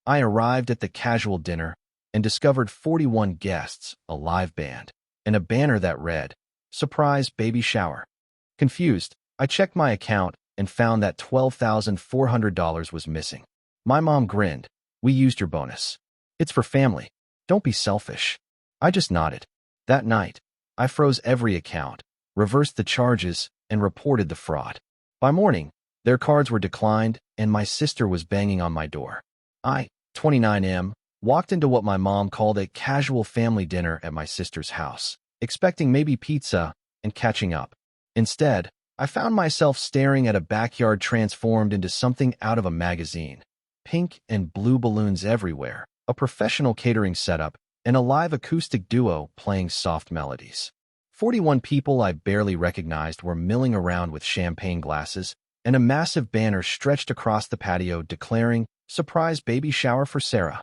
I arrived at the casual dinner and discovered 41 guests, a live band, and a banner that read, "Surprise Baby Shower." Confused, I checked my account and found that $12,400 was missing. My mom grinned. "We used your bonus. It's for family. Don't be selfish." I just nodded. That night, I froze every account, reversed the charges, and reported the fraud. By morning, their cards were declined, and my sister was banging on my door. I, 29M, walked into what my mom called a casual family dinner at my sister's house, expecting maybe pizza and catching up. Instead, I found myself staring at a backyard transformed into something out of a magazine. Pink and blue balloons everywhere, a professional catering setup, and a live acoustic duo playing soft melodies. 41 people I barely recognized were milling around with champagne glasses, and a massive banner stretched across the patio declaring, "Surprise baby shower for Sarah."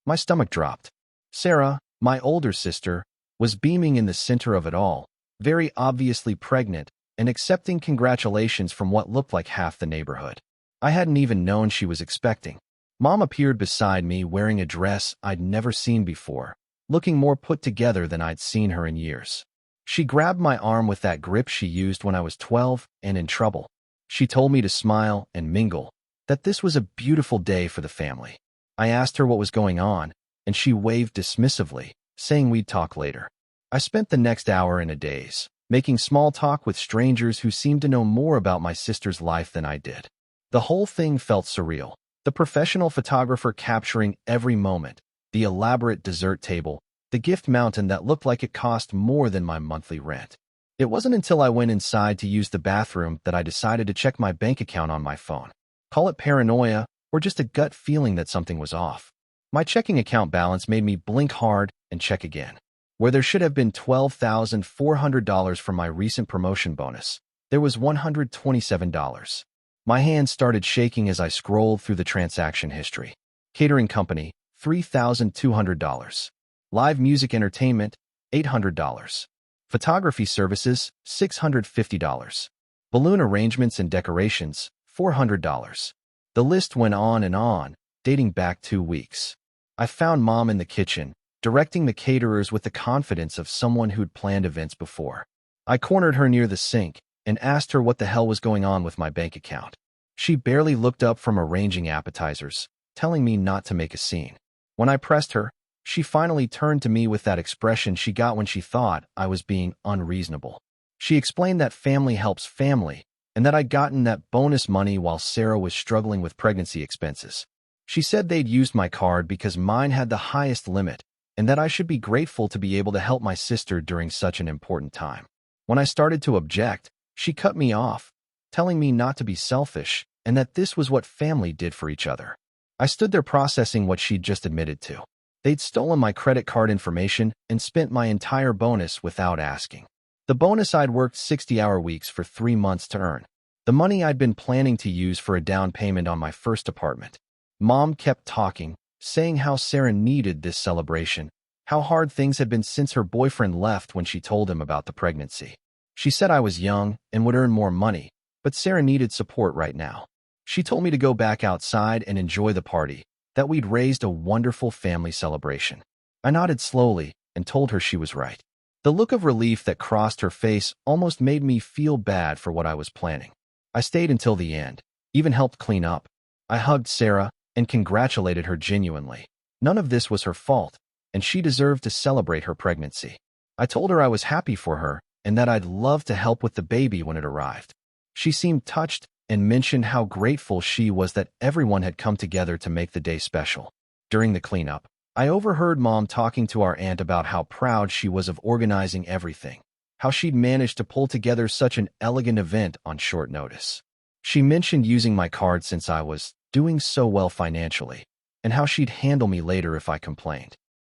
My stomach dropped. Sarah, my older sister, was beaming in the center of it all, very obviously pregnant, and accepting congratulations from what looked like half the neighborhood. I hadn't even known she was expecting. Mom appeared beside me wearing a dress I'd never seen before, looking more put together than I'd seen her in years. She grabbed my arm with that grip she used when I was 12 and in trouble. She told me to smile and mingle, that this was a beautiful day for the family. I asked her what was going on, and she waved dismissively, saying we'd talk later. I spent the next hour in a daze, making small talk with strangers who seemed to know more about my sister's life than I did. The whole thing felt surreal. The professional photographer capturing every moment, the elaborate dessert table, the gift mountain that looked like it cost more than my monthly rent. It wasn't until I went inside to use the bathroom that I decided to check my bank account on my phone. Call it paranoia or just a gut feeling that something was off. My checking account balance made me blink hard and check again. Where there should have been $12,400 from my recent promotion bonus, there was $127. My hands started shaking as I scrolled through the transaction history. Catering company, $3,200. Live music entertainment, $800. Photography services, $650. Balloon arrangements and decorations, $400. The list went on and on, dating back 2 weeks. I found Mom in the kitchen, directing the caterers with the confidence of someone who'd planned events before. I cornered her near the sink and asked her what the hell was going on with my bank account. She barely looked up from arranging appetizers, telling me not to make a scene. When I pressed her, she finally turned to me with that expression she got when she thought I was being unreasonable. She explained that family helps family, and that I'd gotten that bonus money while Sarah was struggling with pregnancy expenses. She said they'd used my card because mine had the highest limit, and that I should be grateful to be able to help my sister during such an important time. When I started to object, she cut me off, telling me not to be selfish and that this was what family did for each other. I stood there processing what she'd just admitted to. They'd stolen my credit card information and spent my entire bonus without asking. The bonus I'd worked 60-hour weeks for 3 months to earn. The money I'd been planning to use for a down payment on my first apartment. Mom kept talking, saying how Sarah needed this celebration, how hard things had been since her boyfriend left when she told him about the pregnancy. She said I was young and would earn more money, but Sarah needed support right now. She told me to go back outside and enjoy the party, that we'd raised a wonderful family celebration. I nodded slowly and told her she was right. The look of relief that crossed her face almost made me feel bad for what I was planning. I stayed until the end, even helped clean up. I hugged Sarah and congratulated her genuinely. None of this was her fault, and she deserved to celebrate her pregnancy. I told her I was happy for her and that I'd love to help with the baby when it arrived. She seemed touched and mentioned how grateful she was that everyone had come together to make the day special. During the cleanup, I overheard Mom talking to our aunt about how proud she was of organizing everything, how she'd managed to pull together such an elegant event on short notice. She mentioned using my card since I was doing so well financially, and how she'd handle me later if I complained.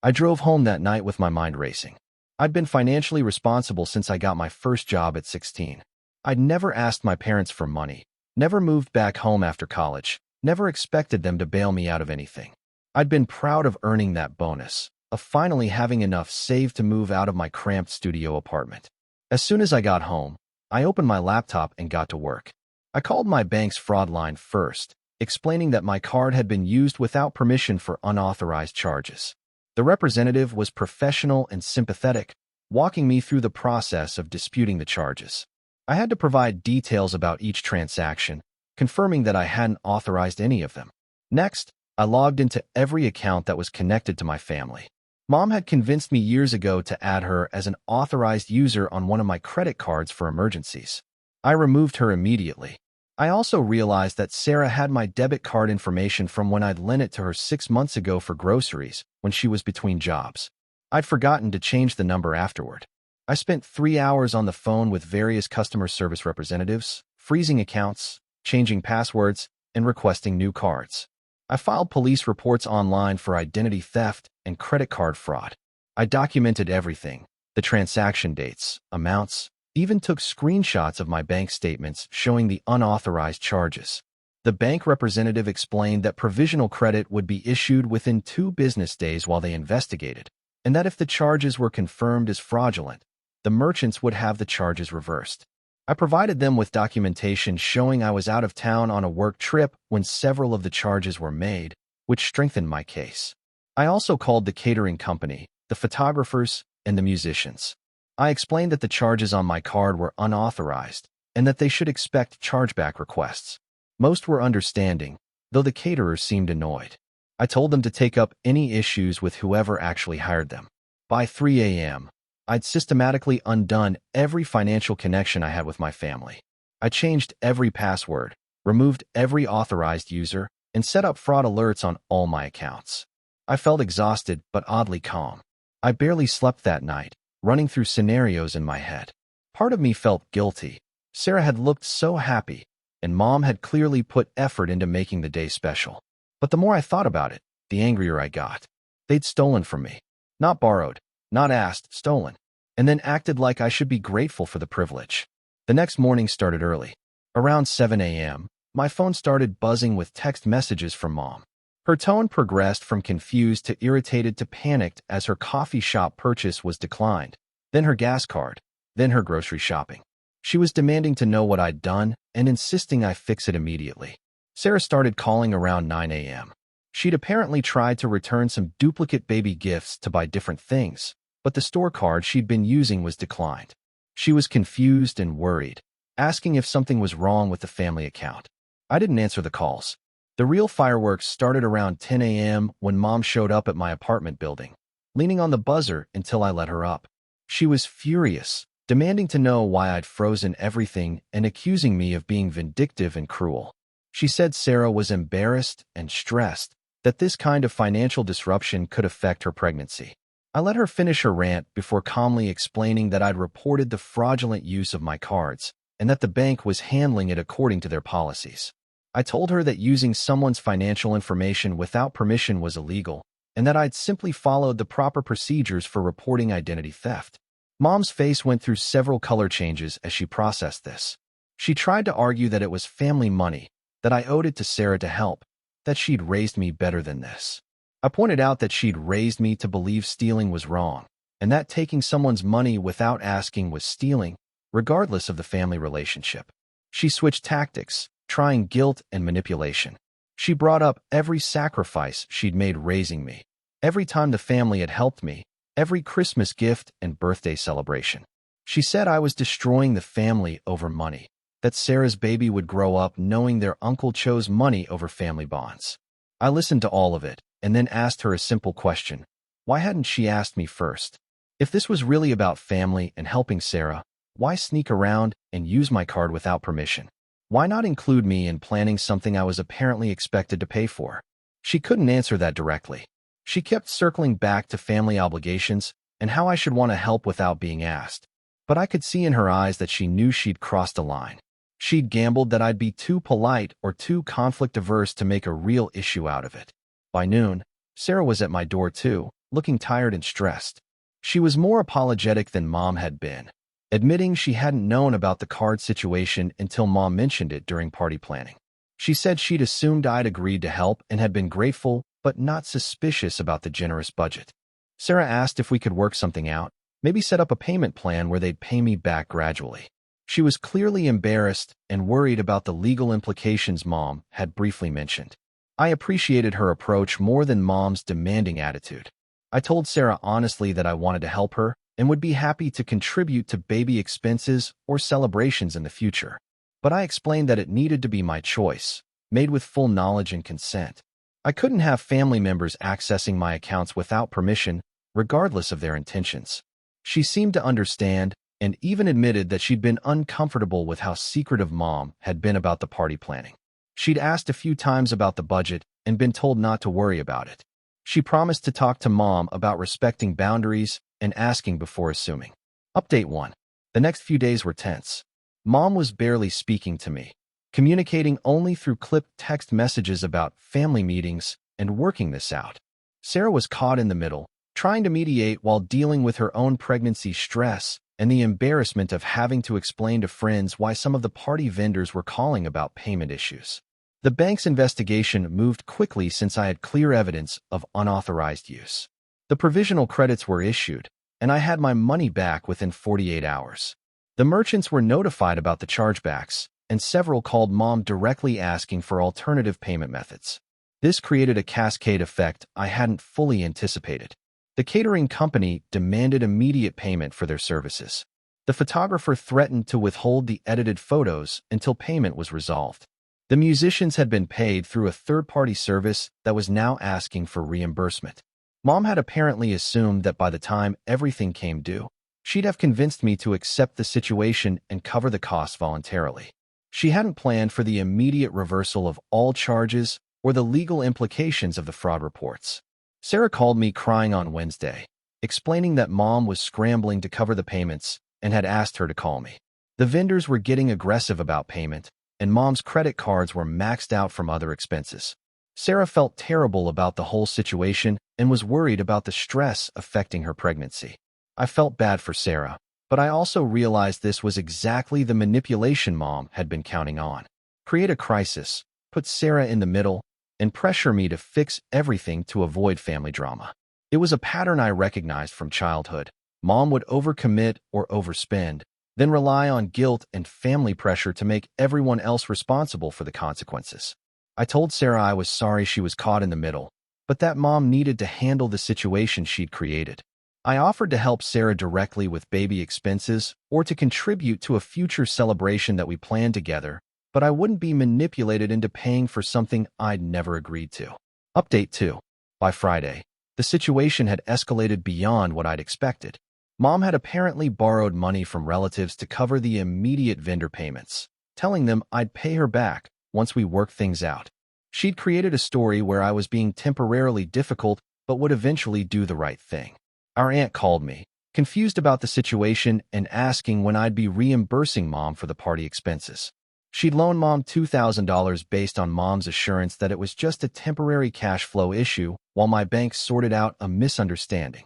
I drove home that night with my mind racing. I'd been financially responsible since I got my first job at 16. I'd never asked my parents for money, never moved back home after college, never expected them to bail me out of anything. I'd been proud of earning that bonus, of finally having enough saved to move out of my cramped studio apartment. As soon as I got home, I opened my laptop and got to work. I called my bank's fraud line first, explaining that my card had been used without permission for unauthorized charges. The representative was professional and sympathetic, walking me through the process of disputing the charges. I had to provide details about each transaction, confirming that I hadn't authorized any of them. Next, I logged into every account that was connected to my family. Mom had convinced me years ago to add her as an authorized user on one of my credit cards for emergencies. I removed her immediately. I also realized that Sarah had my debit card information from when I'd lent it to her 6 months ago for groceries when she was between jobs. I'd forgotten to change the number afterward. I spent 3 hours on the phone with various customer service representatives, freezing accounts, changing passwords, and requesting new cards. I filed police reports online for identity theft and credit card fraud. I documented everything, the transaction dates, amounts, even took screenshots of my bank statements showing the unauthorized charges. The bank representative explained that provisional credit would be issued within 2 business days while they investigated, and that if the charges were confirmed as fraudulent, the merchants would have the charges reversed. I provided them with documentation showing I was out of town on a work trip when several of the charges were made, which strengthened my case. I also called the catering company, the photographers, and the musicians. I explained that the charges on my card were unauthorized and that they should expect chargeback requests. Most were understanding, though the caterers seemed annoyed. I told them to take up any issues with whoever actually hired them. By 3 a.m., I'd systematically undone every financial connection I had with my family. I changed every password, removed every authorized user, and set up fraud alerts on all my accounts. I felt exhausted but oddly calm. I barely slept that night, running through scenarios in my head. Part of me felt guilty. Sarah had looked so happy, and Mom had clearly put effort into making the day special. But the more I thought about it, the angrier I got. They'd stolen from me. Not borrowed, not asked, stolen. And then acted like I should be grateful for the privilege. The next morning started early. Around 7 a.m., my phone started buzzing with text messages from Mom. Her tone progressed from confused to irritated to panicked as her coffee shop purchase was declined, then her gas card, then her grocery shopping. She was demanding to know what I'd done and insisting I fix it immediately. Sarah started calling around 9 a.m. She'd apparently tried to return some duplicate baby gifts to buy different things, but the store card she'd been using was declined. She was confused and worried, asking if something was wrong with the family account. I didn't answer the calls. The real fireworks started around 10 a.m. when Mom showed up at my apartment building, leaning on the buzzer until I let her up. She was furious, demanding to know why I'd frozen everything and accusing me of being vindictive and cruel. She said Sarah was embarrassed and stressed that this kind of financial disruption could affect her pregnancy. I let her finish her rant before calmly explaining that I'd reported the fraudulent use of my cards and that the bank was handling it according to their policies. I told her that using someone's financial information without permission was illegal and that I'd simply followed the proper procedures for reporting identity theft. Mom's face went through several color changes as she processed this. She tried to argue that it was family money, that I owed it to Sarah to help, that she'd raised me better than this. I pointed out that she'd raised me to believe stealing was wrong, and that taking someone's money without asking was stealing, regardless of the family relationship. She switched tactics, trying guilt and manipulation. She brought up every sacrifice she'd made raising me, every time the family had helped me, every Christmas gift and birthday celebration. She said I was destroying the family over money, that Sarah's baby would grow up knowing their uncle chose money over family bonds. I listened to all of it and then asked her a simple question. Why hadn't she asked me first? If this was really about family and helping Sarah, why sneak around and use my card without permission? Why not include me in planning something I was apparently expected to pay for? She couldn't answer that directly. She kept circling back to family obligations and how I should want to help without being asked. But I could see in her eyes that she knew she'd crossed a line. She'd gambled that I'd be too polite or too conflict-averse to make a real issue out of it. By noon, Sarah was at my door too, looking tired and stressed. She was more apologetic than Mom had been, admitting she hadn't known about the card situation until Mom mentioned it during party planning. She said she'd assumed I'd agreed to help and had been grateful, but not suspicious about the generous budget. Sarah asked if we could work something out, maybe set up a payment plan where they'd pay me back gradually. She was clearly embarrassed and worried about the legal implications Mom had briefly mentioned. I appreciated her approach more than Mom's demanding attitude. I told Sarah honestly that I wanted to help her and would be happy to contribute to baby expenses or celebrations in the future. But I explained that it needed to be my choice, made with full knowledge and consent. I couldn't have family members accessing my accounts without permission, regardless of their intentions. She seemed to understand and even admitted that she'd been uncomfortable with how secretive Mom had been about the party planning. She'd asked a few times about the budget and been told not to worry about it. She promised to talk to Mom about respecting boundaries and asking before assuming. Update 1. The next few days were tense. Mom was barely speaking to me, communicating only through clipped text messages about family meetings and working this out. Sarah was caught in the middle, trying to mediate while dealing with her own pregnancy stress and the embarrassment of having to explain to friends why some of the party vendors were calling about payment issues. The bank's investigation moved quickly since I had clear evidence of unauthorized use. The provisional credits were issued, and I had my money back within 48 hours. The merchants were notified about the chargebacks, and several called Mom directly asking for alternative payment methods. This created a cascade effect I hadn't fully anticipated. The catering company demanded immediate payment for their services. The photographer threatened to withhold the edited photos until payment was resolved. The musicians had been paid through a third-party service that was now asking for reimbursement. Mom had apparently assumed that by the time everything came due, she'd have convinced me to accept the situation and cover the costs voluntarily. She hadn't planned for the immediate reversal of all charges or the legal implications of the fraud reports. Sarah called me crying on Wednesday, explaining that Mom was scrambling to cover the payments and had asked her to call me. The vendors were getting aggressive about payment, and Mom's credit cards were maxed out from other expenses. Sarah felt terrible about the whole situation and was worried about the stress affecting her pregnancy. I felt bad for Sarah, but I also realized this was exactly the manipulation Mom had been counting on. Create a crisis, put Sarah in the middle, and pressure me to fix everything to avoid family drama. It was a pattern I recognized from childhood. Mom would overcommit or overspend, then rely on guilt and family pressure to make everyone else responsible for the consequences. I told Sarah I was sorry she was caught in the middle, but that Mom needed to handle the situation she'd created. I offered to help Sarah directly with baby expenses or to contribute to a future celebration that we planned together, but I wouldn't be manipulated into paying for something I'd never agreed to. Update 2. By Friday, the situation had escalated beyond what I'd expected. Mom had apparently borrowed money from relatives to cover the immediate vendor payments, telling them I'd pay her back once we worked things out. She'd created a story where I was being temporarily difficult but would eventually do the right thing. Our aunt called me, confused about the situation and asking when I'd be reimbursing Mom for the party expenses. She'd loaned Mom $2,000 based on Mom's assurance that it was just a temporary cash flow issue while my bank sorted out a misunderstanding.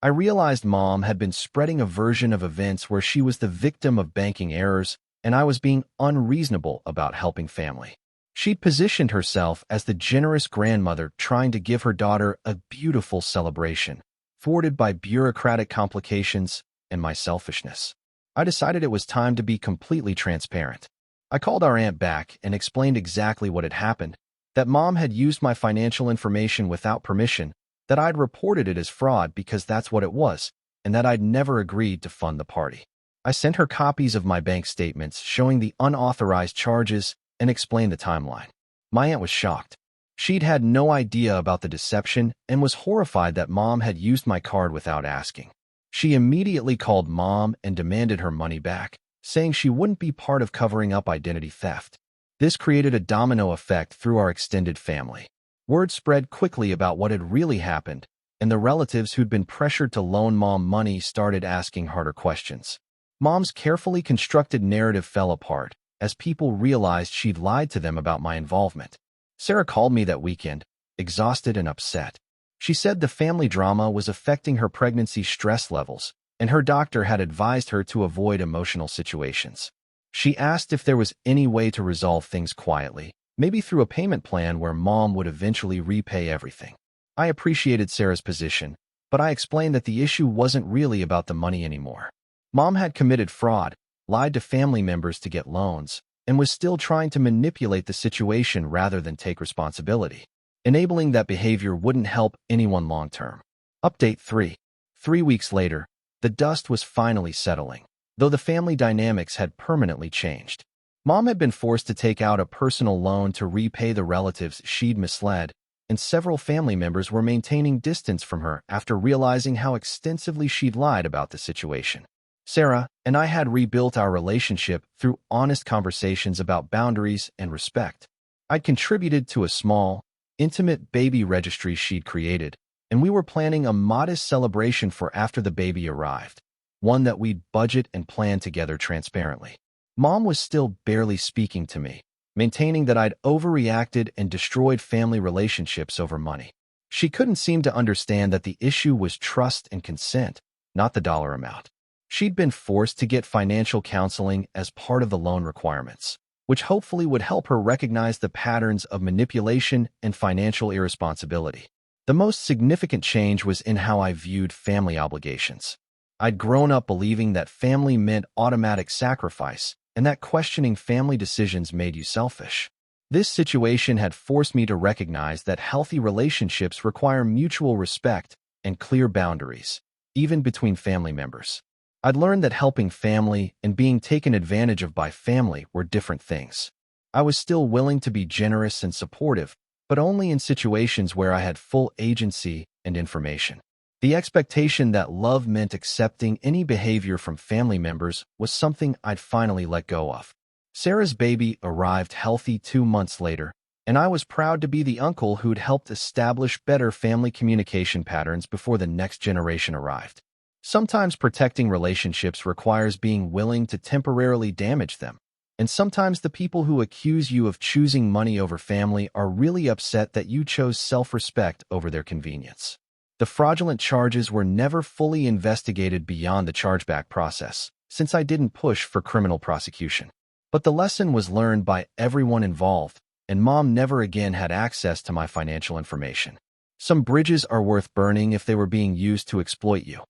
I realized Mom had been spreading a version of events where she was the victim of banking errors and I was being unreasonable about helping family. She'd positioned herself as the generous grandmother trying to give her daughter a beautiful celebration, thwarted by bureaucratic complications and my selfishness. I decided it was time to be completely transparent. I called our aunt back and explained exactly what had happened, that Mom had used my financial information without permission, that I'd reported it as fraud because that's what it was, and that I'd never agreed to fund the party. I sent her copies of my bank statements showing the unauthorized charges and explained the timeline. My aunt was shocked. She'd had no idea about the deception and was horrified that Mom had used my card without asking. She immediately called Mom and demanded her money back, saying she wouldn't be part of covering up identity theft. This created a domino effect through our extended family. Word spread quickly about what had really happened, and the relatives who'd been pressured to loan Mom money started asking harder questions. Mom's carefully constructed narrative fell apart as people realized she'd lied to them about my involvement. Sarah called me that weekend, exhausted and upset. She said the family drama was affecting her pregnancy stress levels, and her doctor had advised her to avoid emotional situations. She asked if there was any way to resolve things quietly, maybe through a payment plan where Mom would eventually repay everything. I appreciated Sarah's position, but I explained that the issue wasn't really about the money anymore. Mom had committed fraud, lied to family members to get loans, and was still trying to manipulate the situation rather than take responsibility. Enabling that behavior wouldn't help anyone long-term. Update 3. 3 weeks later, the dust was finally settling, though the family dynamics had permanently changed. Mom had been forced to take out a personal loan to repay the relatives she'd misled, and several family members were maintaining distance from her after realizing how extensively she'd lied about the situation. Sarah and I had rebuilt our relationship through honest conversations about boundaries and respect. I'd contributed to a small, intimate baby registry she'd created, and we were planning a modest celebration for after the baby arrived, one that we'd budget and plan together transparently. Mom was still barely speaking to me, maintaining that I'd overreacted and destroyed family relationships over money. She couldn't seem to understand that the issue was trust and consent, not the dollar amount. She'd been forced to get financial counseling as part of the loan requirements, which hopefully would help her recognize the patterns of manipulation and financial irresponsibility. The most significant change was in how I viewed family obligations. I'd grown up believing that family meant automatic sacrifice, and that questioning family decisions made you selfish. This situation had forced me to recognize that healthy relationships require mutual respect and clear boundaries, even between family members. I'd learned that helping family and being taken advantage of by family were different things. I was still willing to be generous and supportive, but only in situations where I had full agency and information. The expectation that love meant accepting any behavior from family members was something I'd finally let go of. Sarah's baby arrived healthy 2 months later, and I was proud to be the uncle who'd helped establish better family communication patterns before the next generation arrived. Sometimes protecting relationships requires being willing to temporarily damage them, and sometimes the people who accuse you of choosing money over family are really upset that you chose self-respect over their convenience. The fraudulent charges were never fully investigated beyond the chargeback process, since I didn't push for criminal prosecution. But the lesson was learned by everyone involved, and Mom never again had access to my financial information. Some bridges are worth burning if they were being used to exploit you.